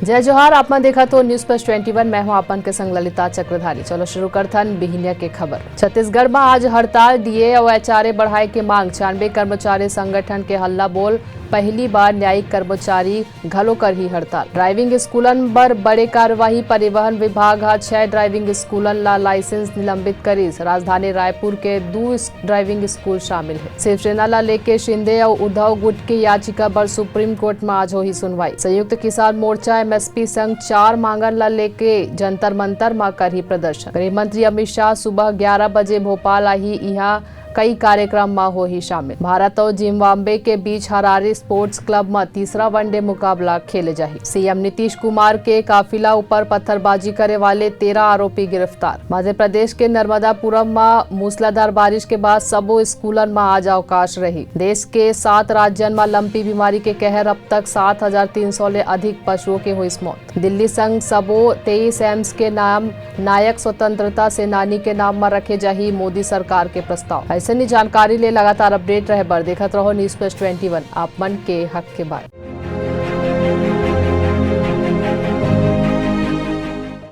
जय जोहार। आपने देखा तो न्यूज प्लस 21। मैं हूं आपन के संग ललिता चक्रधारी। चलो शुरू करथन बिहिनिया के खबर। छत्तीसगढ़ में आज हड़ताल डीए और एचआरए बढ़ाए के मांग। 96 कर्मचारी संगठन के हल्ला बोल। पहली बार न्यायिक कर्मचारी घलो कर ही हड़ताल। ड्राइविंग स्कूलन पर बड़े कार्यवाही। परिवहन विभाग 6 ड्राइविंग स्कूलन ला लाइसेंस निलंबित करीस। राजधानी रायपुर के 2 ड्राइविंग स्कूल शामिल है। शिवसेना ला लेके शिंदे और उद्धव गुट की याचिका पर सुप्रीम कोर्ट में आज हुई सुनवाई। संयुक्त किसान मोर्चा एमएसपी संघ 4 मांगन ला लेके जंतर मंतर में कर ही प्रदर्शन। गृह मंत्री अमित शाह सुबह 11 बजे भोपाल आई। यहाँ कई कार्यक्रम में हो ही शामिल। भारत और जिम्बाब्वे के बीच हरारे स्पोर्ट्स क्लब में तीसरा वनडे मुकाबला खेले जाही। सीएम नीतीश कुमार के काफिला ऊपर पत्थरबाजी करे वाले 13 आरोपी गिरफ्तार। मध्य प्रदेश के नर्मदापुरम में मूसलाधार बारिश के बाद सबो स्कूलन में आज अवकाश रही। देश के 7 राज्यन में लंपी बीमारी के कहर। अब तक 7,300 ले अधिक पशुओं के हुई मौत। दिल्ली संग सबो 23 एम्स के नाम नायक स्वतंत्रता सेनानी के नाम में रखे जाही। मोदी सरकार के प्रस्ताव। ऐसे जानकारी ले लगातार अपडेट रहे बर देखत रहो न्यूज प्लस 21 आप मन के हक के बारे।